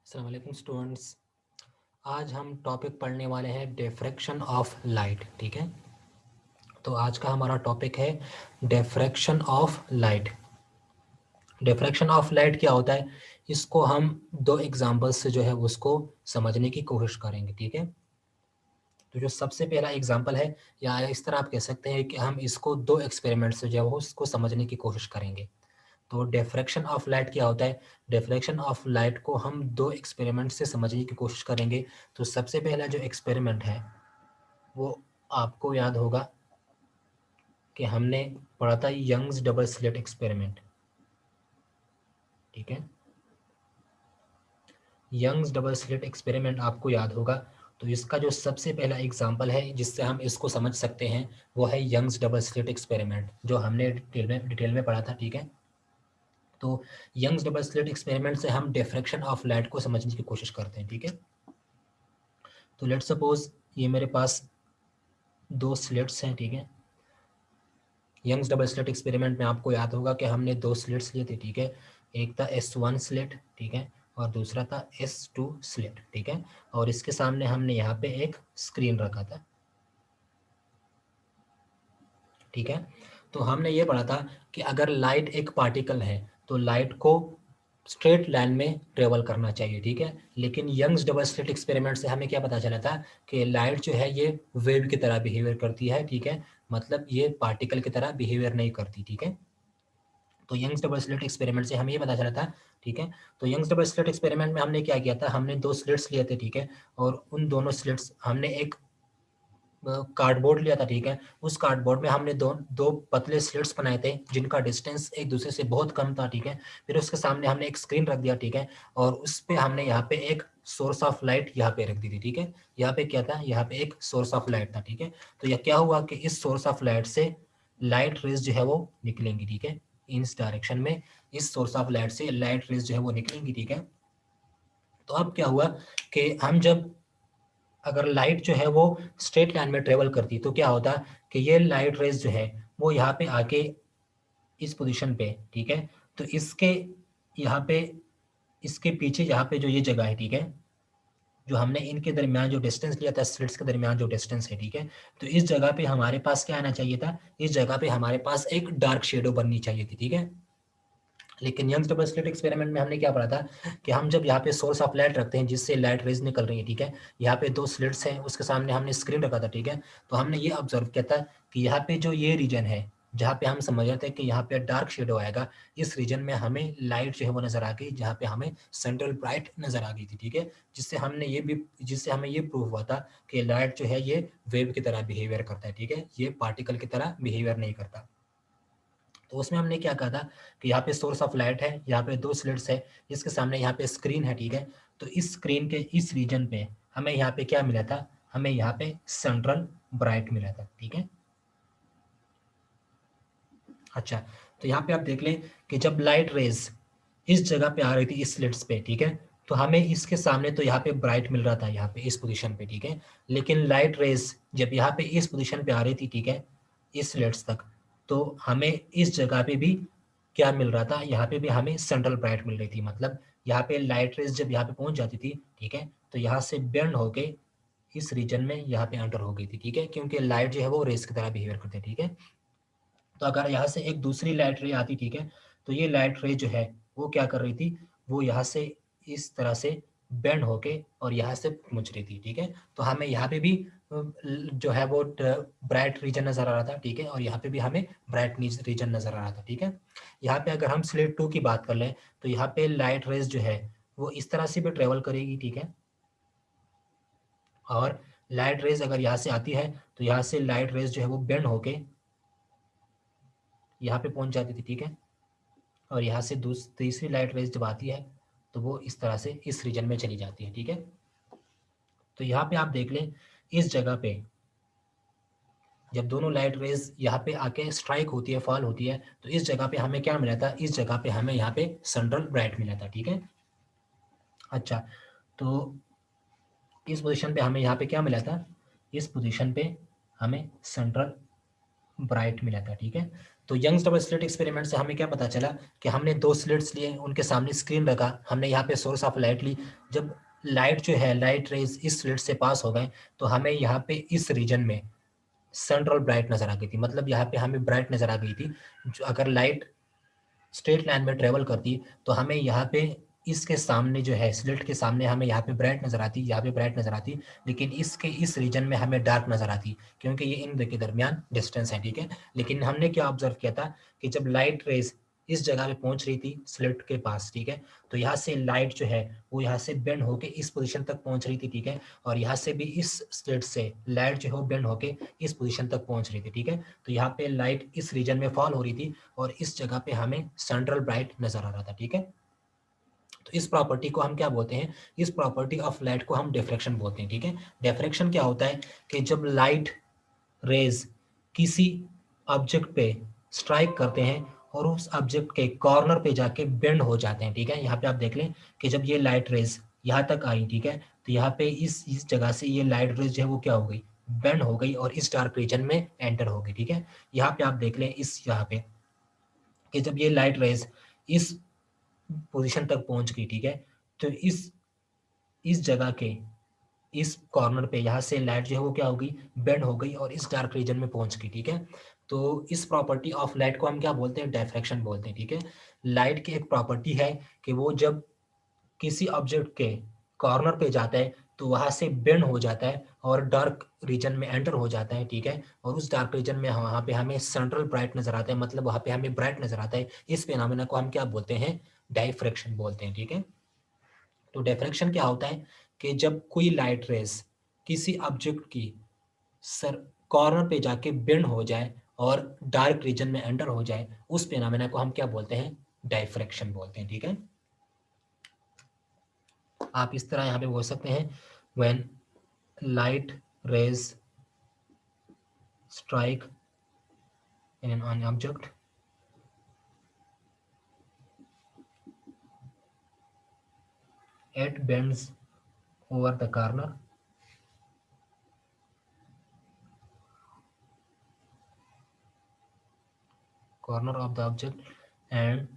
अस्सलाम वालेकुम स्टूडेंट्स। आज हम टॉपिक पढ़ने वाले हैं डिफ्रैक्शन ऑफ लाइट। ठीक है, तो आज का हमारा टॉपिक है diffraction of light. Diffraction of light क्या होता है, इसको हम दो एग्जांपल्स से जो है उसको समझने की कोशिश करेंगे। ठीक है, तो जो सबसे पहला एग्जांपल है, या इस तरह आप कह सकते हैं कि हम इसको दो एक्सपेरिमेंट से जो है वो उसको समझने की कोशिश करेंगे। तो डिफ्रैक्शन ऑफ लाइट क्या होता है, डिफ्रैक्शन ऑफ लाइट को हम दो एक्सपेरिमेंट से समझने की कोशिश करेंगे। तो सबसे पहला जो एक्सपेरिमेंट है वो आपको याद होगा कि हमने पढ़ा था यंग्स डबल स्लिट एक्सपेरिमेंट। ठीक है, यंग्स डबल स्लिट एक्सपेरिमेंट आपको याद होगा। तो इसका जो सबसे पहला एग्जांपल है जिससे हम इसको समझ सकते हैं वो है यंग्स डबल स्लिट एक्सपेरिमेंट, जो हमने डिटेल में पढ़ा था। ठीक है, तो यंग्स डबल स्लिट एक्सपेरिमेंट से हम डिफ्रैक्शन ऑफ लाइट को समझने की कोशिश करते हैं। ठीक है, तो लेट्स सपोज ये मेरे पास दो स्लिट्स हैं। ठीक है, यंग्स डबल स्लिट एक्सपेरिमेंट में आपको याद होगा कि हमने दो स्लिट्स लिए थे। ठीक है, एक था S1 स्लिट, ठीक है, और दूसरा था S2 स्लिट। ठीक है, और इसके सामने हमने यहाँ पे एक स्क्रीन रखा था। ठीक है, तो हमने ये पढ़ा था कि अगर लाइट एक पार्टिकल है तो लाइट को स्ट्रेट लाइन में ट्रेवल करना चाहिए। ठीक है, लेकिन यंग्स डबल स्लिट एक्सपेरिमेंट से हमें क्या पता चला था कि लाइट जो है ये वेव की तरह बिहेवियर करती है। ठीक है, मतलब ये पार्टिकल की तरह बिहेवियर नहीं करती। ठीक है, तो यंग्स डबल स्लिट एक्सपेरिमेंट से हमें ये पता चला था। ठीक है, तो यंग्स डबल स्लिट एक्सपेरिमेंट में हमने क्या किया था, हमने दो स्लिट्स लिए थे। ठीक है, और उन दोनों स्लिट्स हमने एक कार्डबोर्ड लिया था। ठीक है, उस कार्डबोर्ड में हमने दो दो पतले स्लिट्स बनाए थे जिनका डिस्टेंस एक दूसरे से बहुत कम था। ठीक है, फिर उसके सामने हमने एक स्क्रीन रख दिया। ठीक है, और उस पे हमने यहाँ पे एक सोर्स ऑफ लाइट यहाँ पे रख दी थी। ठीक है, यहाँ पे क्या था, यहाँ पे एक सोर्स ऑफ लाइट था। ठीक है, तो यह क्या हुआ कि इस सोर्स ऑफ लाइट से लाइट रेज जो है वो निकलेंगी। ठीक है, इस डायरेक्शन में इस सोर्स ऑफ लाइट से लाइट रेज जो है वो निकलेंगी। ठीक है, तो अब क्या हुआ कि हम जब अगर लाइट जो है वो स्ट्रेट लाइन में ट्रेवल करती तो क्या होता कि ये लाइट रेज जो है वो यहाँ पे आके इस पोजीशन पे, ठीक है, तो इसके यहाँ पे इसके पीछे यहाँ पे जो ये जगह है, ठीक है, जो हमने इनके दरमियान जो डिस्टेंस लिया था, स्लिट्स के दरमियान जो डिस्टेंस है, ठीक है, तो इस जगह पे हमारे पास क्या आना चाहिए था, इस जगह पे हमारे पास एक डार्क शेडो बननी चाहिए थी। ठीक है, लेकिन यंग्स डबल स्लिट एक्सपेरिमेंट में हमने क्या पढ़ा था कि हम जब यहाँ पे सोर्स ऑफ लाइट रखते हैं जिससे लाइट रेज निकल रही है, ठीक है, यहाँ पे दो स्लिट्स हैं, उसके सामने हमने स्क्रीन रखा था। ठीक है, तो हमने ये ऑब्जर्व किया था कि यहाँ पे जो ये रीजन है जहाँ पे हम समझ रहे थे कि यहाँ पे डार्क शेडो आएगा, इस रीजन में हमें लाइट जो है वो नजर आ गई, जहाँ पे हमें सेंट्रल ब्राइट नजर आ गई थी। ठीक है, जिससे हमें ये प्रूव हुआ था कि लाइट जो है ये वेव की तरह बिहेवियर करता है। ठीक है, ये पार्टिकल की तरह बिहेवियर नहीं करता। तो उसमें हमने क्या कहा था कि यहाँ पे सोर्स ऑफ लाइट है, यहाँ पे दो स्लिट्स है, इसके सामने यहाँ पे स्क्रीन है। ठीक है, तो इस स्क्रीन के इस रीजन पे हमें यहाँ पे क्या मिला था, हमें यहाँ पे सेंट्रल ब्राइट मिला था। ठीक है, अच्छा, तो यहाँ पे आप देख लें कि जब लाइट रेज इस जगह पे आ रही थी इस स्लिट्स पे, ठीक है, तो हमें इसके सामने तो यहाँ पे ब्राइट मिल रहा था, यहाँ पे इस पोजीशन पे। ठीक है, लेकिन लाइट रेज जब यहाँ पे इस पोजीशन पे आ रही थी, ठीक है, इस स्लिट्स तक, तो हमें इस जगह पे भी क्या मिल रहा था, यहाँ पे भी हमें सेंट्रल ब्राइट मिल रही थी। मतलब यहाँ पे लाइट रेज जब यहाँ पे पहुंच जाती थी, ठीक है, तो यहाँ से बेंड होके इस रीजन में यहाँ पे एंटर हो गई थी। ठीक है, क्योंकि लाइट जो है वो रेज की तरह बिहेवियर करते हैं। ठीक है, तो अगर यहाँ से एक दूसरी लाइट रे आती, ठीक है, तो ये लाइट रे जो है वो क्या कर रही थी, वो यहाँ से इस तरह से बेंड होके और यहाँ से पहुंच रही थी। ठीक है, तो हमें यहाँ पे भी जो है वो ब्राइट रीजन नजर आ रहा था। ठीक है, और यहाँ पे भी हमें ब्राइट रीजन नजर आ रहा था। ठीक है, यहाँ पे अगर हम स्लिट 2 की बात कर लें तो यहाँ पे लाइट रेज जो है वो इस तरह से भी ट्रेवल करेगी। ठीक है, और लाइट रेज अगर यहाँ से आती है तो यहाँ से लाइट रेज जो है वो बेंड होके यहाँ पे पहुंच जाती थी। ठीक है, और यहाँ से तीसरी लाइट रेज जब आती है तो वो इस तरह से इस रीजन में चली जाती है। ठीक है, तो यहाँ पे आप देख लें इस जगह पे जब दोनों लाइट रेज यहाँ पे आके स्ट्राइक होती है, फॉल होती है, तो इस जगह पे हमें क्या मिला था, इस जगह पे हमें यहाँ पे सेंट्रल ब्राइट मिला था। ठीक है, अच्छा, तो इस पोजीशन पे हमें यहाँ पे क्या मिला था, इस पोजीशन पे हमें सेंट्रल ब्राइट मिला था। ठीक है, तो यंग्स डबल स्लिट एक्सपेरिमेंट से हमें क्या पता चला कि हमने 2 स्लिट्स लिए, उनके सामने स्क्रीन रखा, हमने यहाँ पे सोर्स ऑफ लाइट ली। जब लाइट जो है, लाइट रेज इस स्लिट से पास हो गए तो हमें यहाँ पे इस रीजन में सेंट्रल ब्राइट नजर आ गई थी, मतलब यहाँ पे हमें ब्राइट नजर आ गई थी। जो अगर लाइट स्ट्रेट लाइन में ट्रेवल करती तो हमें यहाँ पे इसके सामने जो है, स्लिट के सामने हमें यहाँ पे ब्राइट नजर आती, यहाँ पे ब्राइट नजर आती, लेकिन इसके इस रीजन में हमें डार्क नजर आती, क्योंकि ये इन के दरमियान डिस्टेंस है, ठीक है। लेकिन हमने क्या ऑब्जर्व किया था कि जब लाइट रेज इस जगह पे पहुंच रही थी स्लिट के पास, ठीक है, तो यहाँ से लाइट जो है वो यहाँ से बेंड होके इस पोजीशन तक पहुंच रही थी, ठीक है, और यहाँ से भी इस स्लिट से लाइट जो है वो बेंड होके इस पोजीशन तक पहुंच रही थी, ठीक है। तो यहाँ पे लाइट इस रीजन में फॉल हो रही थी और इस जगह पे हमें सेंट्रल ब्राइट नजर आ रहा था, ठीक है। तो इस प्रॉपर्टी को हम क्या बोलते हैं, इस प्रॉपर्टी ऑफ लाइट को हम डिफ्रैक्शन बोलते हैं, ठीक है। डिफ्रैक्शन क्या होता है कि जब लाइट रेज किसी ऑब्जेक्ट पे स्ट्राइक करते हैं और उस ऑब्जेक्ट के कॉर्नर पे जाके बेंड हो जाते हैं, ठीक है। यहाँ पे आप देख लें कि जब ये लाइट रेज यहाँ तक आई, ठीक है, तो यहाँ पे इस जगह से ये लाइट रेज जो है वो क्या हो गई, बेंड हो गई और इस डार्क रीजन में एंटर हो गई, ठीक है। यहाँ पे आप देख लें इस यहाँ पे कि जब ये लाइट रेज इस पोजीशन तक पहुंच गई, ठीक है, तो इस जगह के इस कॉर्नर पे यहाँ से लाइट जो है वो क्या हो गई, बेंड हो गई और इस डार्क रीजन में पहुंच गई, ठीक है। तो इस प्रॉपर्टी ऑफ लाइट को हम क्या बोलते हैं, डायफ्रैक्शन बोलते हैं, ठीक है। लाइट की एक प्रॉपर्टी है कि वो जब किसी ऑब्जेक्ट के कॉर्नर पे जाता है तो वहां से बेंड हो जाता है और डार्क रीजन में एंटर हो जाता है, ठीक है, और उस डार्क रीजन में वहां पे हमें सेंट्रल ब्राइट नजर आता है, मतलब वहां पे हमें ब्राइट नजर आता है। इस फिनोमेना को हम क्या बोलते हैं, डायफ्रैक्शन बोलते हैं, ठीक है। तो डिफ्रैक्शन क्या होता है कि जब कोई लाइट रेज किसी ऑब्जेक्ट की सर कॉर्नर पे जाके बेंड हो जाए और डार्क रीजन में एंटर हो जाए, उस फिनोमेना को हम क्या बोलते हैं, डायफ्रैक्शन बोलते हैं, ठीक है। आप इस तरह यहाँ पे बोल सकते हैं, when light rays strike in an object it bends over the corner of the object and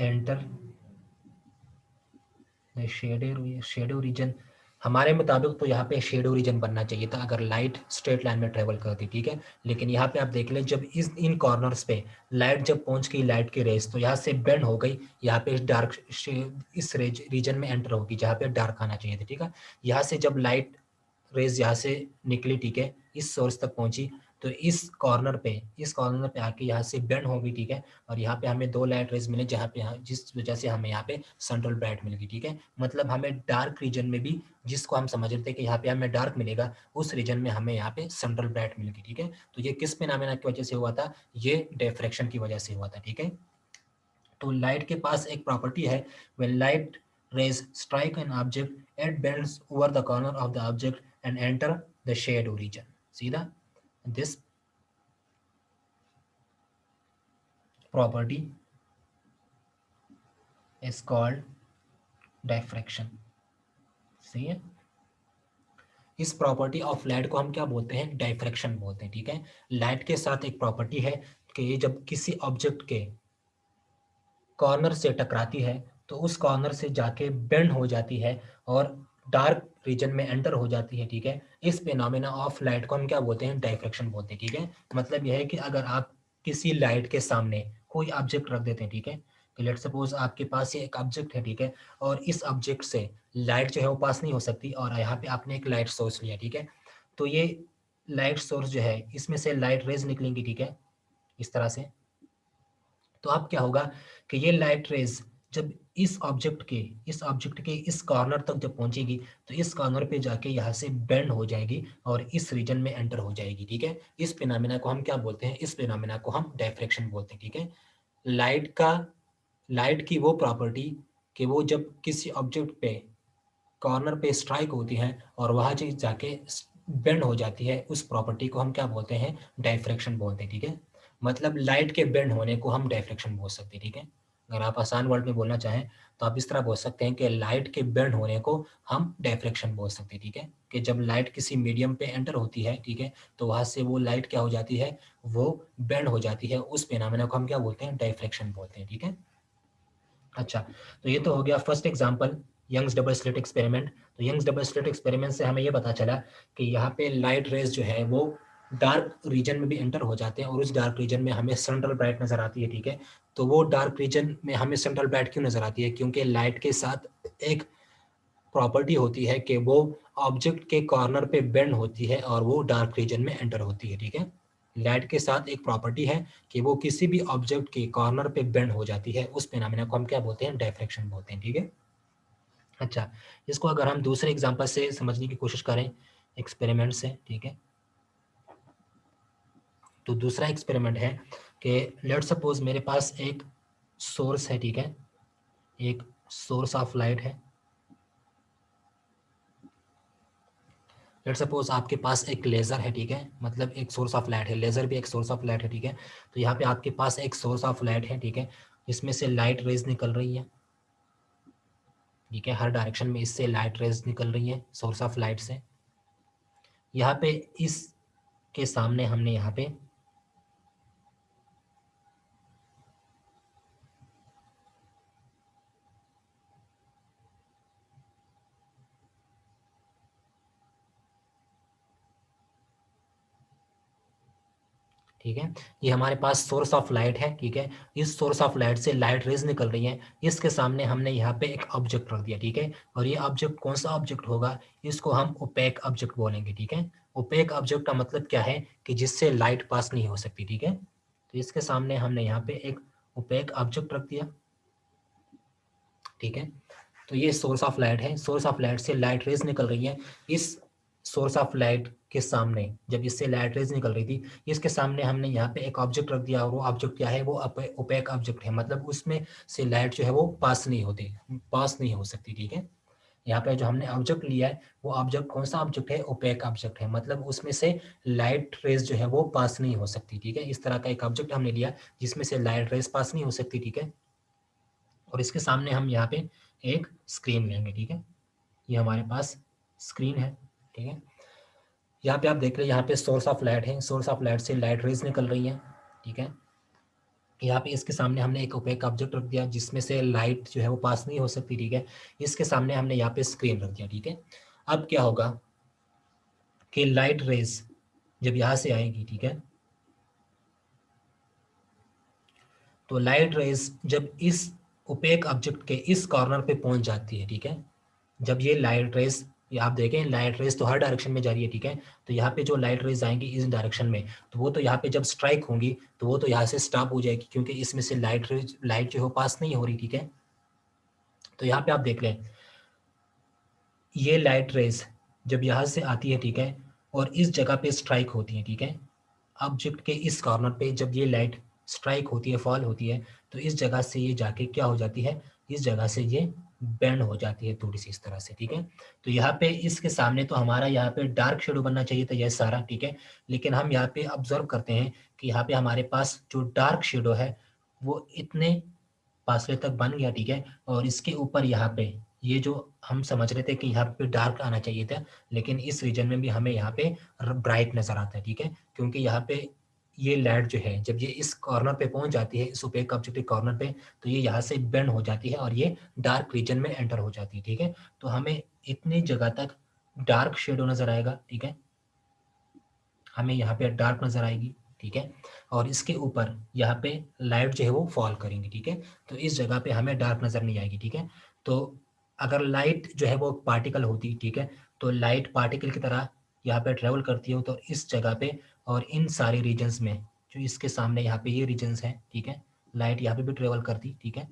enter the shadow region। हमारे मुताबिक तो यहाँ पे शेडो रीजन बनना चाहिए था अगर लाइट स्ट्रेट लाइन में ट्रेवल करती, ठीक है। लेकिन यहाँ पे आप देख लें जब इन कॉर्नर्स पे लाइट जब पहुंच गई, लाइट की रेस तो यहाँ से बेंड हो गई, यहाँ पे डार्क इस रीजन में एंटर होगी जहाँ पे डार्क आना चाहिए था, ठीक है। यहाँ से जब लाइट रेज यहाँ से निकली, ठीक है, इस सोर्स तक पहुंची, तो इस कॉर्नर पे आके यहाँ से बेंड हो गई, ठीक है, और यहाँ पे हमें 2 लाइट रेज मिले जहाँ पे जिस वजह से हमें यहाँ पे सेंट्रल ब्राइट मिल गई, ठीक है। मतलब हमें डार्क रीजन में भी, जिसको हम समझ रहे थे कि यहाँ पे हमें डार्क मिलेगा, उस रीजन में हमें यहाँ पे सेंट्रल ब्राइट मिल गई, ठीक है। तो ये किस फिनोमेना की वजह से हुआ था, ये डिफ्रैक्शन की वजह से हुआ था, ठीक है। तो लाइट के पास एक प्रॉपर्टी है, when light rays strike an object, it bends over the corner of the object and enter the shadow region. See this property is called diffraction. सही है। इस प्रॉपर्टी ऑफ लाइट को हम क्या बोलते हैं, डायफ्रैक्शन बोलते हैं, ठीक है। लाइट के साथ एक प्रॉपर्टी है कि ये जब किसी ऑब्जेक्ट के कॉर्नर से टकराती है तो उस कॉर्नर से जाके बेंड हो जाती है और डार्क रीजन में एंटर हो जाती है, ठीक है। इस फिनोमेना ऑफ लाइट को हम क्या बोलते हैं, डायफ्रैक्शन बोलते हैं, ठीक है। मतलब यह है कि अगर आप किसी लाइट के सामने कोई ऑब्जेक्ट रख देते हैं, ठीक है, कि लेट सपोज आपके पास ये एक ऑब्जेक्ट है, ठीक है, और इस ऑब्जेक्ट से लाइट जो है वो पास नहीं हो सकती और यहाँ पे आपने एक लाइट सोर्स लिया, ठीक है, तो ये लाइट सोर्स जो है इसमें से लाइट रेज निकलेंगी, ठीक है, इस तरह से। तो अब क्या होगा कि ये लाइट रेज जब इस ऑब्जेक्ट के इस कॉर्नर तक जब पहुंचेगी तो इस कॉर्नर पे जाके यहाँ से बेंड हो जाएगी और इस रीजन में एंटर हो जाएगी, ठीक है। इस फिनोमेना को हम क्या बोलते हैं, इस फिनोमेना को हम डायफ्रैक्शन बोलते हैं, ठीक है। लाइट की वो प्रॉपर्टी कि वो जब किसी ऑब्जेक्ट पे कॉर्नर पे स्ट्राइक होती है और वहाँ चीज जाके बेंड हो जाती है, उस प्रॉपर्टी को हम क्या बोलते हैं, डायफ्रैक्शन बोलते हैं, ठीक है। मतलब लाइट के बेंड होने को हम डायफ्रैक्शन बोल सकते हैं, ठीक है। अगर आप आसान वर्ड में बोलना चाहें तो आप इस तरह बोल सकते हैं कि लाइट के बेंड होने को हम डायफ्रेक्शन बोल सकते हैं, ठीक है। कि जब लाइट किसी मीडियम पे एंटर होती है, ठीक है, तो वहाँ से वो लाइट क्या हो जाती है, वो बेंड हो जाती है, उस फेनोमेना को हम क्या बोलते हैं, डायफ्रेक्शन बोलते हैं, ठीक है। अच्छा, तो ये तो हो गया first example, Young's double slit experiment. तो यंग्स डबल स्लिट एक्सपेरिमेंट से हमें ये पता चला कि यहाँ पे लाइट रेज जो है वो डार्क रीजन में भी एंटर हो जाते हैं और उस डार्क रीजन में हमें सेंट्रल ब्राइट नजर आती है, ठीक है। तो वो डार्क रीजन में हमें सेंट्रल ब्राइट क्यों नजर आती है, क्योंकि लाइट के साथ एक प्रॉपर्टी होती है कि वो ऑब्जेक्ट के कॉर्नर पे बेंड होती है और वो डार्क रीजन में एंटर होती है, ठीक है। लाइट के साथ एक प्रॉपर्टी है कि वो किसी भी ऑब्जेक्ट के कॉर्नर पे बेंड हो जाती है, उस फिनोमेना को हम क्या बोलते हैं, डायफ्रेक्शन बोलते हैं, ठीक है। अच्छा, इसको अगर हम दूसरे एग्जांपल से समझने की कोशिश करें, एक्सपेरिमेंट से, ठीक है। तो दूसरा एक्सपेरिमेंट है कि लेट्स सपोज मेरे पास एक सोर्स है, ठीक है, एक सोर्स ऑफ लाइट है। लेट्स सपोज आपके पास एक लेज़र है, ठीक है, मतलब एक सोर्स ऑफ लाइट है, लेज़र भी एक सोर्स ऑफ लाइट है, ठीक है। तो यहाँ पे आपके पास एक सोर्स ऑफ लाइट है, ठीक है, इसमें से लाइट रेज निकल रही है, ठीक है, हर डायरेक्शन में इससे लाइट रेज निकल रही है सोर्स ऑफ लाइट से। यहाँ पे इस के सामने हमने यहाँ पे ठीक है, ये हमारे पास सोर्स ऑफ लाइट है, ठीक है। इस सोर्स ऑफ लाइट से लाइट रेज निकल रही है, इसके सामने हमने यहाँ पे एक ऑब्जेक्ट रख दिया, ठीक है। और ये ऑब्जेक्ट कौन सा ऑब्जेक्ट होगा, इसको हम ओपेक ऑब्जेक्ट बोलेंगे, ठीक है। ओपेक ऑब्जेक्ट का मतलब क्या है कि जिससे लाइट पास नहीं हो सकती, ठीक है। तो इसके सामने हमने यहाँ पे एक ओपेक ऑब्जेक्ट रख दिया, ठीक है। तो ये सोर्स ऑफ लाइट है, सोर्स ऑफ लाइट से लाइट रेज निकल रही है। इस सोर्स ऑफ लाइट के सामने जब इससे लाइट रेज निकल रही थी, इसके सामने हमने यहाँ पे एक ऑब्जेक्ट रख दिया और वो ऑब्जेक्ट क्या है, वो ओपेक ऑब्जेक्ट है, मतलब उसमें से लाइट जो है वो पास नहीं हो सकती, ठीक है। यहाँ पे जो हमने ऑब्जेक्ट लिया है वो ऑब्जेक्ट कौन सा ऑब्जेक्ट है, ओपेक ऑब्जेक्ट है, मतलब उसमें से लाइट रेज जो है वो पास नहीं हो सकती, ठीक है। इस तरह का एक ऑब्जेक्ट हमने लिया जिसमें से लाइट रेज पास नहीं हो सकती, ठीक है। और इसके सामने हम यहाँ पे एक स्क्रीन लेंगे, ठीक है। ये हमारे पास स्क्रीन है, ठीक है। यहाँ पे आप देख रहे हैं, यहाँ पे सोर्स ऑफ लाइट है, सोर्स ऑफ लाइट से लाइट रेज निकल रही है, ठीक है। यहाँ पे इसके सामने हमने एक ओपेक ऑब्जेक्ट रख दिया जिसमें से लाइट जो है वो पास नहीं हो सकती, ठीक है। इसके सामने हमने यहाँ पे स्क्रीन रख दिया, ठीक है। अब क्या होगा कि लाइट रेज जब यहाँ से आएगी, ठीक है, तो लाइट रेज जब इस ओपेक ऑब्जेक्ट के इस कॉर्नर पे पहुंच जाती है, ठीक है, जब ये लाइट रेज, ये आप देखें लाइट रेज तो हर डायरेक्शन में जा रही है, ठीक है। तो यहाँ पे जो लाइट रेज आएंगी इस डायरेक्शन में, तो वो तो यहाँ पे जब स्ट्राइक होंगी तो वो तो यहाँ से स्टॉप हो जाएगी, क्योंकि इसमें से लाइट जो है पास नहीं हो रही, ठीक है। तो यहाँ पे आप देख लें, ये लाइट रेज जब यहाँ से आती है, ठीक है, और इस जगह पे स्ट्राइक होती है, ठीक है, ऑब्जेक्ट के इस कॉर्नर पे जब ये लाइट स्ट्राइक होती है, फॉल होती है, तो इस जगह से ये जाके क्या हो जाती है, इस जगह से ये बेंड हो जाती है थोड़ी सी इस तरह से, ठीक है। तो यहाँ पे इसके सामने तो हमारा यहाँ पे डार्क शेडो बनना चाहिए था, यह सारा, ठीक है। लेकिन हम यहाँ पे ऑब्जर्व करते हैं कि यहाँ पे हमारे पास जो डार्क शेडो है वो इतने फासले तक बन गया, ठीक है। और इसके ऊपर यहाँ पे ये जो हम समझ रहे थे कि यहाँ पे डार्क आना चाहिए था, लेकिन इस रीजन में भी हमें यहाँ पे ब्राइट नजर आता है, ठीक है। क्योंकि यहाँ पे ये लाइट जो है जब ये इस कॉर्नर पे पहुंच जाती है, इस ओपेक ऑब्जेक्ट के कॉर्नर पे, तो ये यहाँ से बेंड हो जाती है और ये डार्क रीजन में एंटर हो जाती है, ठीक है। तो हमें इतनी जगह तक डार्क शेडो नजर आएगा, ठीक है, हमें यहाँ पे डार्क नजर आएगी, ठीक है। और इसके ऊपर यहाँ पे लाइट जो है वो फॉल करेंगी, ठीक है। तो इस जगह पे हमें डार्क नजर नहीं आएगी, ठीक है। तो अगर लाइट जो है वो पार्टिकल होती, ठीक है, तो लाइट पार्टिकल की तरह यहाँ पे ट्रेवल करती हो तो इस जगह पे और इन सारे रीजन्स में, जो इसके सामने यहाँ पे ये रीजन्स हैं, ठीक है, लाइट यहाँ पे भी ट्रेवल करती, ठीक है।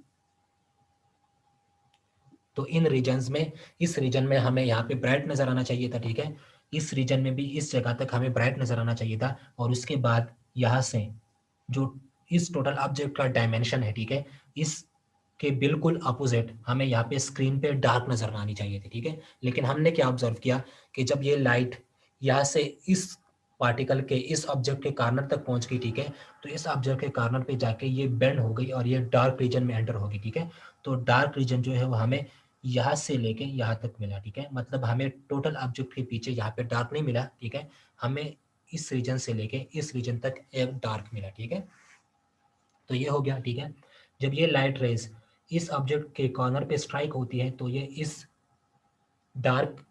तो इन रीजन्स में, इस रीजन में हमें यहाँ पे ब्राइट नजर आना चाहिए था, ठीक है। इस रीजन में भी इस जगह तक हमें ब्राइट नजर आना चाहिए था, और उसके बाद यहाँ से जो इस टोटल ऑब्जेक्ट का डायमेंशन है, ठीक है, इस के बिल्कुल अपोजिट हमें यहाँ पे स्क्रीन पे डार्क नजर आनी चाहिए थी, ठीक है। लेकिन हमने क्या ऑब्जर्व किया कि जब ये लाइट यहाँ से इस पार्टिकल के इस ऑब्जेक्ट के कॉर्नर तक पहुंच गई, ठीक है, तो इस ऑब्जेक्ट के कॉर्नर पे जाके ये बेंड हो गई और ये डार्क रीजन में एंटर होगी, ठीक है। तो डार्क रीजन जो है वो हमें यहाँ से लेके यहाँ तक मिला, ठीक है, मतलब हमें टोटल ऑब्जेक्ट के पीछे यहाँ पे डार्क नहीं मिला, ठीक है, हमें इस रीजन से लेके इस रीजन तक एक डार्क मिला, ठीक है। तो ये हो गया, ठीक है। जब ये लाइट रेज इस ऑब्जेक्ट के कॉर्नर पे स्ट्राइक होती है तो ये इस डार्क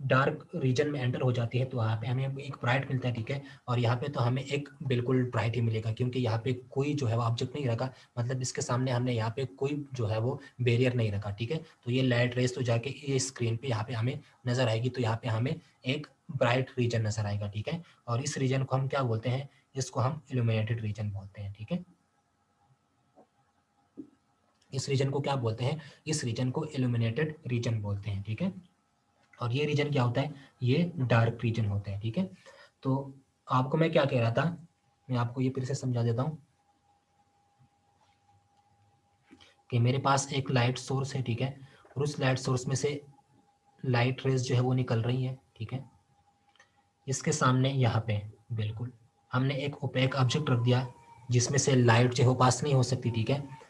डार्क रीजन में एंटर हो जाती है, तो यहाँ पे हमें एक ब्राइट मिलता है, ठीक है, और यहाँ पे तो हमें एक बिल्कुल ब्राइट ही मिलेगा क्योंकि यहाँ पे कोई जो है वो ऑब्जेक्ट नहीं रखा, मतलब इसके सामने हमने यहाँ पे कोई जो है वो बैरियर नहीं रखा, ठीक है। तो ये लाइट रेस तो जाके ये स्क्रीन पे यहाँ पे हमें नजर आएगी, तो यहाँ पे हमें एक ब्राइट रीजन नजर आएगा, ठीक है, और इस रीजन को हम क्या बोलते हैं, इसको हम इल्यूमिनेटेड रीजन बोलते हैं, ठीक है। इस रीजन को क्या बोलते हैं, इस रीजन को इल्यूमिनेटेड रीजन बोलते हैं, ठीक है। और ये रीजन क्या होता है, ये डार्क रीजन होता है, ठीक है। तो आपको मैं क्या कह रहा था, मैं आपको ये फिर से समझा देता हूँ कि मेरे पास एक लाइट सोर्स है, ठीक है, और उस लाइट सोर्स में से लाइट रेज जो है वो निकल रही है, ठीक है। इसके सामने यहाँ पे बिल्कुल हमने एक ओपेक ऑब्जेक्ट रख दिया जिसमें से लाइट जो है वो पास नहीं हो सकती, ठीक है।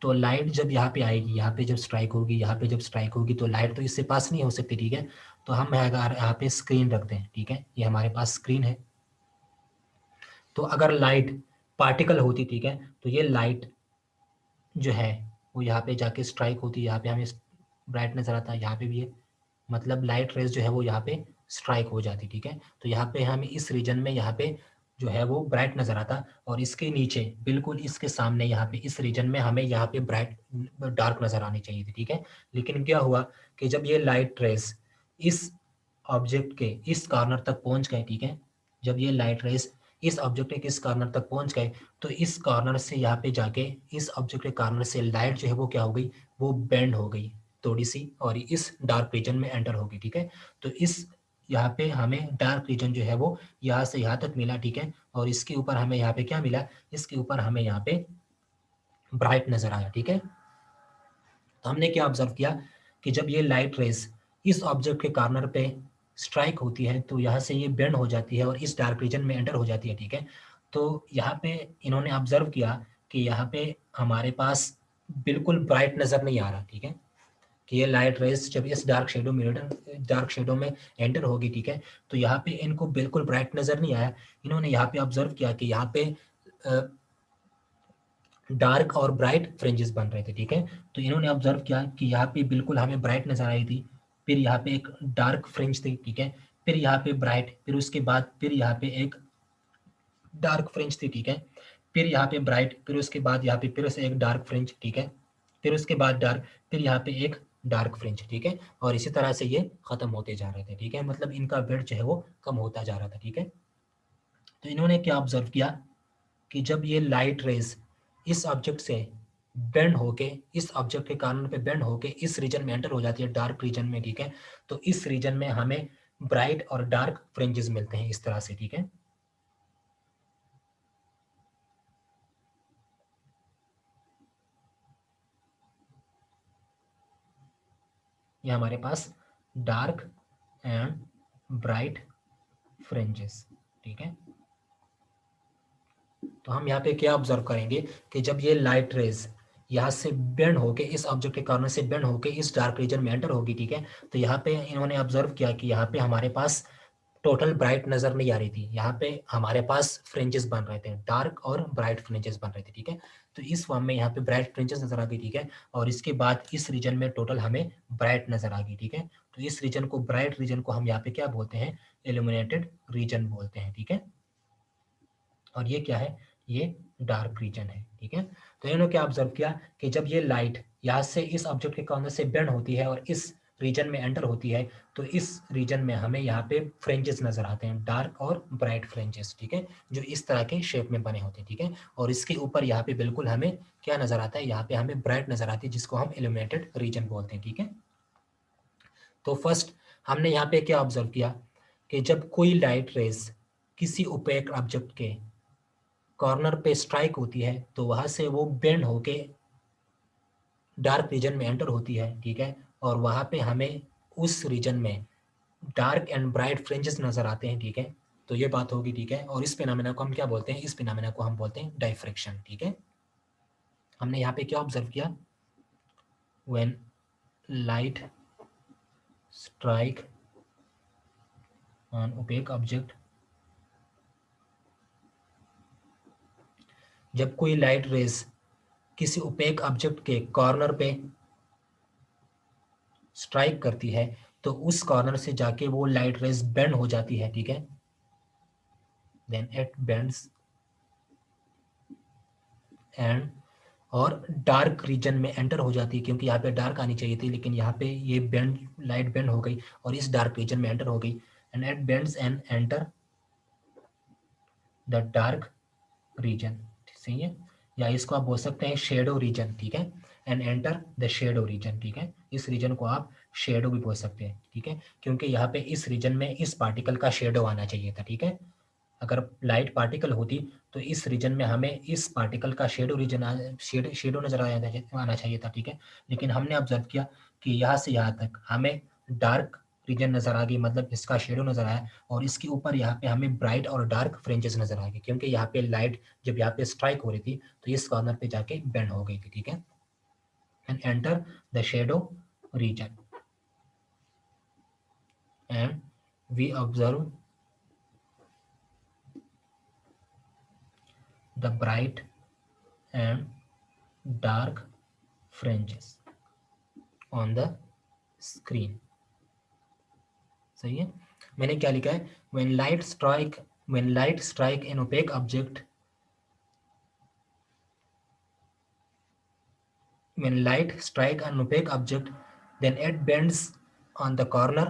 तो लाइट जब यहाँ पे आएगी, यहाँ पे जब स्ट्राइक होगी, यहाँ पे जब स्ट्राइक होगी, तो लाइट तो इससे पास नहीं हो सकती, ठीक है। तो हम अगर यहाँ पे स्क्रीन रखते हैं, ठीक है, ये हमारे पास स्क्रीन है, तो अगर लाइट पार्टिकल होती, ठीक है, तो ये लाइट जो है वो यहाँ पे जाके स्ट्राइक होती है, यहाँ पे हमें ब्राइट नजर आता है, यहाँ पे भी है, मतलब लाइट रेज जो है वो यहाँ पे स्ट्राइक हो जाती, ठीक है। तो यहाँ पे हमें इस रीजन में यहाँ पे जो है वो ब्राइट नजर आता, और इसके नीचे बिल्कुल इसके सामने यहाँ पे इस रीजन में हमें यहाँ पे ब्राइट डार्क नजर आनी चाहिए थी, ठीक है। लेकिन क्या हुआ कि जब ये लाइट रेज इस ऑब्जेक्ट के इस कॉर्नर तक पहुंच गए, ठीक है, जब ये लाइट रेज इस ऑब्जेक्ट के किस कॉर्नर तक पहुंच गए, तो इस कॉर्नर से यहाँ पे जाके इस ऑब्जेक्ट के कॉर्नर से लाइट जो है वो क्या हो गई, वो बेंड हो गई थोड़ी सी, और इस डार्क रीजन में एंटर होगी, ठीक है। तो इस यहाँ पे हमें डार्क रीजन जो है वो यहाँ से यहाँ तक मिला, ठीक है, और इसके ऊपर हमें यहाँ पे क्या मिला, इसके ऊपर हमें यहाँ पे ब्राइट नजर आया, ठीक है। तो हमने क्या ऑब्जर्व किया कि जब ये लाइट रेज इस ऑब्जेक्ट के कॉर्नर पे स्ट्राइक होती है तो यहाँ से ये बेंड हो जाती है और इस डार्क रीजन में एंटर हो जाती है, ठीक है। तो यहाँ पे इन्होंने ऑब्जर्व किया कि यहाँ पे हमारे पास बिल्कुल ब्राइट नजर नहीं आ रहा, ठीक है, कि ये लाइट रेज जब इस डार्क शेडो में एंटर होगी, ठीक है, तो यहाँ पे इनको बिल्कुल ब्राइट नजर नहीं आया। इन्होंने यहाँ पे ऑब्जर्व किया कि यहाँ पे डार्क और ब्राइट फ्रिंजेस बन रहे थे, ठीक है। तो इन्होंने ऑब्जर्व किया कि यहाँ पे बिल्कुल हमें ब्राइट नजर आई थी, फिर यहाँ पे एक डार्क फ्रिंज थी, ठीक है, फिर यहाँ पे ब्राइट, फिर उसके बाद फिर यहाँ पे एक डार्क फ्रिंज थी, ठीक है, फिर यहाँ पे ब्राइट, फिर उसके बाद यहाँ पे फिर से एक डार्क फ्रिंज, ठीक है, फिर उसके बाद डार्क, फिर यहाँ पे एक डार्क फ्रिंज, ठीक है, और इसी तरह से ये खत्म होते जा रहे थे, ठीक है, मतलब इनका वेट जो है वो कम होता जा रहा था, ठीक है। तो इन्होंने क्या ऑब्जर्व किया कि जब ये लाइट रेज इस ऑब्जेक्ट से बेंड होके इस ऑब्जेक्ट के कारण पे बेंड होके इस रीजन में एंटर हो जाती है, डार्क रीजन में, ठीक है, तो इस रीजन में हमें ब्राइट और डार्क फ्रिंजेस मिलते हैं इस तरह से, ठीक है। ये हमारे पास डार्क एंड ब्राइट फ्रिंजेस, ठीक है। तो हम यहाँ पे क्या ऑब्जर्व करेंगे कि जब ये लाइट रेज यहाँ से बेंड होके इस ऑब्जेक्ट के कारण से बेंड होके इस डार्क रीजन में एंटर होगी, ठीक है, तो यहाँ पे इन्होंने ऑब्जर्व किया कि यहाँ पे हमारे पास टोटल ब्राइट नजर नहीं आ रही थी, यहाँ पे हमारे पास फ्रिंजेस बन रहे थे, डार्क और ब्राइट फ्रिंजेस बन रहे थे, ठीक है। तो इस फॉर्म में यहाँ पे ब्राइट फ्रिंजेस नजर आ गई, ठीक है, और इसके बाद इस रीजन में टोटल हमें ब्राइट नजर आ गई, ठीक है। तो इस रीजन को, ब्राइट रीजन को हम यहाँ पे क्या बोलते हैं, इल्यूमिनेटेड रीजन बोलते हैं, ठीक है। और ये क्या है, ये डार्क रीजन है, ठीक है। तो इन्होंने क्या ऑब्जर्व किया कि जब ये लाइट यहाँ से इस ऑब्जेक्ट के कॉर्नर से बेंड होती है और इस रीजन में एंटर होती है, तो इस रीजन में हमें यहाँ पे फ्रेंचेस नजर आते हैं, डार्क और ब्राइट फ्रेंचेस, ठीक है, जो इस तरह के शेप में बने होते हैं, ठीक है। और इसके ऊपर यहाँ पे बिल्कुल हमें क्या नजर आता है, यहाँ पे हमें ब्राइट नजर आती है, जिसको हम इल्यूमिनेटेड रीजन बोलते हैं, ठीक है। तो फर्स्ट हमने यहाँ पे क्या ऑब्जर्व किया कि जब कोई लाइट रेज किसी ओपेक ऑब्जेक्ट के कॉर्नर पे स्ट्राइक होती है तो वहां से वो बेंड होके डार्क रीजन में एंटर होती है, ठीक है, और वहां पे हमें उस रीजन में डार्क एंड ब्राइट फ्रिंजेस नजर आते हैं, ठीक है। तो ये बात होगी, ठीक है। और इस फिनोमेना को हम क्या बोलते हैं, इस फिनोमेना को हम बोलते हैं डायफ्रैक्शन, ठीक है। हमने यहाँ पे क्या ऑब्जर्व किया, when light strike on opaque object, जब कोई लाइट रेज किसी ओपेक ऑब्जेक्ट के कॉर्नर पे स्ट्राइक करती है तो उस कॉर्नर से जाके वो लाइट रेज बेंड हो जाती है, ठीक है। देन इट बेंड्स एंड, और डार्क रीजन में एंटर हो जाती है, क्योंकि यहाँ पे डार्क आनी चाहिए थी लेकिन यहाँ पे ये बेंड, लाइट बेंड हो गई और इस डार्क रीजन में एंटर हो गई। And it bends and enter the dark region, सही है। या इसको आप बोल सकते हैं शेडो रीजन, ठीक है। And enter the shadow reason, ठीक है। इस रीजन को आप शेडो भी बोल सकते हैं, ठीक है, क्योंकि यहाँ पे इस रीजन में इस पार्टिकल का शेडो आना चाहिए था, ठीक है। अगर लाइट पार्टिकल होती तो इस रीजन में हमें इस पार्टिकल का शेडो रीजन शेडो नजर आना चाहिए था, ठीक है। लेकिन हमने ऑब्जर्व किया कि यहाँ से यहाँ तक हमें डार्क रीजन नजर आ गई, मतलब इसका शेडो नजर आया, और इसके ऊपर यहाँ पे हमें ब्राइट और डार्क फ्रिंजेस नजर आ गई, क्योंकि यहाँ पे लाइट जब यहाँ पे स्ट्राइक हो रही थी तो इस कॉर्नर पे जाके बेंड हो गई थी, ठीक है। And enter the shadow region and we observe the bright and dark fringes on the screen, सही है। मैंने क्या लिखा है, when light strike an opaque object, when light strike an opaque object then it bends on the corner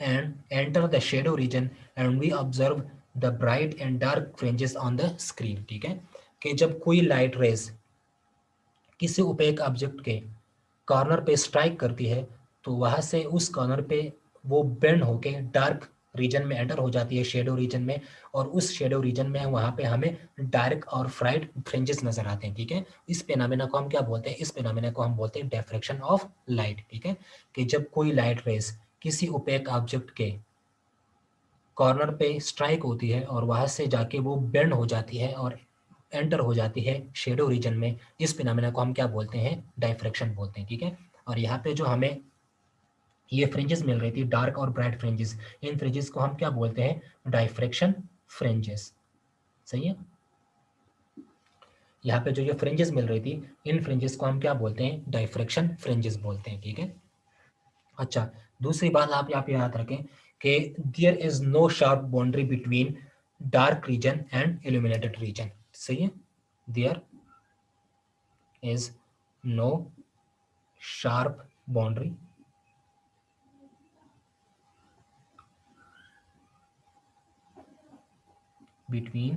and enter the shadow region and we observe the bright and dark fringes on the screen, ठीक है। कि जब कोई light rays किसी opaque object के corner पे strike करती है तो वहां से उस कॉर्नर पे वो बेंड होके डार्क रीजन में एंटर हो जाती है, शेडो रीजन में, और उस शेडो रीजन में वहां पे हमें डार्क और फ्राइड फ्रिंजेस नजर आते हैं, ठीक है। इस फिनोमेना को हम क्या बोलते हैं, इस फिनोमेना को हम बोलते हैं डिफ्रैक्शन ऑफ लाइट, ठीक है। कि जब कोई लाइट रेज किसी ओपेक ऑब्जेक्ट के कॉर्नर पे स्ट्राइक होती है और वहां से जाके वो बेंड हो जाती है और एंटर हो जाती है शेडो रीजन में, इस फिनोमेना को हम क्या बोलते हैं, डायफ्रैक्शन बोलते हैं, ठीक है। और यहाँ पे जो हमें ये फ्रिंजेस मिल रही थी, डार्क और ब्राइट फ्रिंजेस, इन फ्रिंजेस को हम क्या बोलते हैं, डायफ्रैक्शन फ्रिंजेस, सही है। यहाँ पे जो ये फ्रिंजेस मिल रही थी, इन फ्रिंजेस को हम क्या बोलते हैं, डायफ्रैक्शन फ्रिंजेस बोलते हैं, ठीक है। अच्छा, दूसरी बात आप यहाँ पे याद रखें कि there is no sharp boundary between dark region and illuminated region, सही है। There is no sharp boundary between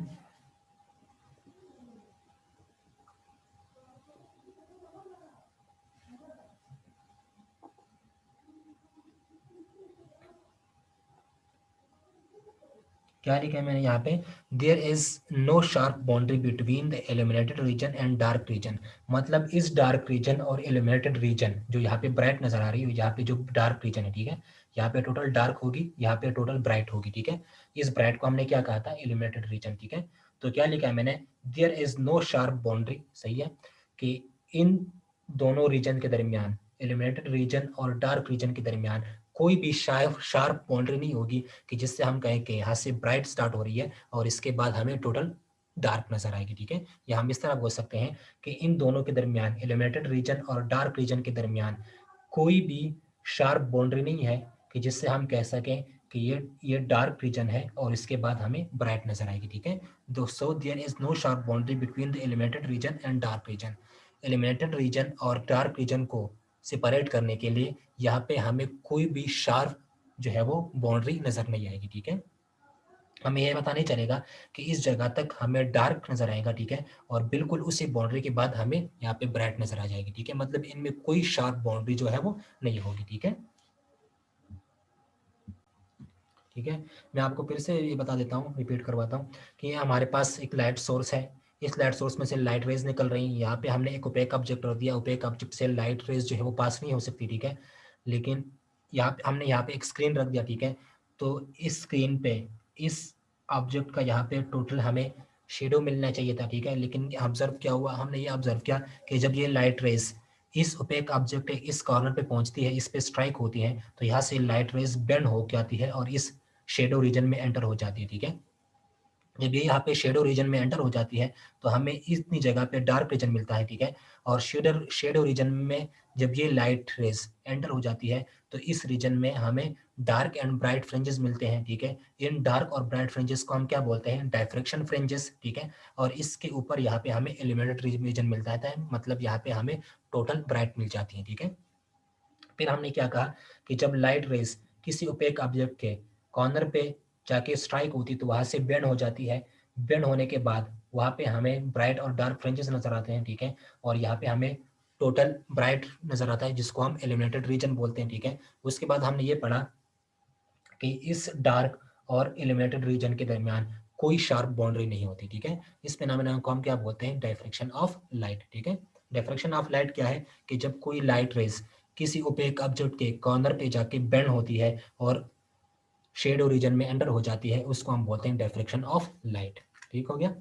क्या लिखा है मैंने यहाँ पे, there is no sharp boundary between the illuminated region and dark region, मतलब इस डार्क रीजन और इल्यूमिनेटेड रीजन, जो यहाँ पे ब्राइट नजर आ रही है, यहाँ पे जो डार्क रीजन है, ठीक है, यहाँ पे टोटल डार्क होगी, यहाँ पे टोटल ब्राइट होगी, ठीक है। इस ब्राइट को हमने क्या कहा था, इल्यूमिनेटेड रीजन, ठीक है। तो क्या लिखा है मैंने, there is no sharp boundary, सही है, कि इन दोनों रीजन के दरमियान, इल्यूमिनेटेड रीजन और डार्क रीजन के दरमियान कोई भी शार्प बाउंड्री नहीं होगी कि जिससे हम कहें कि यहाँ से ब्राइट स्टार्ट हो रही है और इसके बाद हमें टोटल डार्क नजर आएगी, ठीक है। या हम इस तरह बोल सकते हैं कि इन दोनों के दरमियान, इल्यूमिनेटेड रीजन और डार्क रीजन के दरमियान कोई भी शार्प बाउंड्री नहीं है कि जिससे हम कह सकें कि ये डार्क रीजन है और इसके बाद हमें ब्राइट नजर आएगी, ठीक है। दोस्तों, there is no sharp boundary between the illuminated region and dark region, illuminated region और डार्क रीजन को सेपरेट करने के लिए यहाँ पे हमें कोई भी शार्प जो है वो बाउंड्री नजर नहीं आएगी, ठीक है। हमें यह पता नहीं चलेगा कि इस जगह तक हमें डार्क नजर आएगा, ठीक है, और बिल्कुल उसी बाउंड्री के बाद हमें यहाँ पे ब्राइट नजर आ जाएगी, ठीक है। मतलब इनमें कोई शार्प बाउंड्री जो है वो नहीं होगी, ठीक है। ठीक है, मैं आपको फिर से ये बता देता हूँ, रिपीट करवाता हूँ कि हमारे पास एक लाइट सोर्स है, इस लाइट सोर्स में से लाइट रेज निकल रही है, यहाँ पे हमने एक ओपेक ऑब्जेक्ट रख दिया, ओपेक ऑब्जेक्ट से लाइट रेज जो है वो पास नहीं हो सकती, ठीक है। लेकिन हमने यहाँ पे एक स्क्रीन रख दिया, ठीक है। तो इस स्क्रीन पे इस ऑब्जेक्ट का यहाँ पे टोटल हमें शेडो मिलना चाहिए था, ठीक है। लेकिन ऑब्जर्व क्या हुआ, हमने ये ऑब्जर्व किया कि जब ये लाइट रेज इस ओपेक ऑब्जेक्ट के इस कॉर्नर पे पहुंचती है, इस पे स्ट्राइक होती है, तो यहाँ से लाइट रेज बेंड हो के आती है और इस शेडो रीजन में एंटर हो जाती है, ठीक है। जब ये यहाँ पे शेडो रीजन में एंटर हो जाती है तो हमें इतनी जगह पे डार्क रीजन मिलता है, ठीक है। और शेडो रीजन में जब ये लाइट रेज एंटर हो जाती है तो इस रीजन में हमें डार्क एंड ब्राइट फ्रिंजेस मिलते हैं, ठीक है। इन डार्क और ब्राइट फ्रिंजेस को हम क्या बोलते हैं, डायफ्रेक्शन फ्रिंजेस, ठीक है। और इसके ऊपर यहाँ पे हमें इल्यूमिनेटेड रीजन मिलता है, मतलब यहाँ पे हमें टोटल ब्राइट मिल जाती है, ठीक है। फिर हमने क्या कहा कि जब लाइट रेज किसी ओपेक ऑब्जेक्ट के कॉर्नर पे जाके स्ट्राइक होती तो वहां से बेंड हो जाती है। बेंड होने के बाद वहां पे हमें ब्राइट और डार्क फ्रिंजेस नजर आते हैं, ठीक है। और यहाँ पे हमें टोटल ब्राइट नजर आता है जिसको हम इल्यूमिनेटेड रीजन बोलते हैं, ठीक है। उसके बाद हमने ये पढ़ा कि इस डार्क और इल्यूमिनेटेड रीजन के दरमियान कोई शार्प बाउंड्री नहीं होती, ठीक है। इस फिनोमेनन को हम क्या बोलते हैं, डायफ्रेक्शन ऑफ लाइट, ठीक है। डायफ्रेक्शन ऑफ लाइट क्या है कि जब कोई लाइट रेज किसी ओपेक ऑब्जेक्ट के कॉर्नर पे जाके बेंड होती है और शेडो रीजन में एंटर हो जाती है, उसको हम बोलते हैं डायफ्रेक्शन ऑफ लाइट, ठीक हो गया।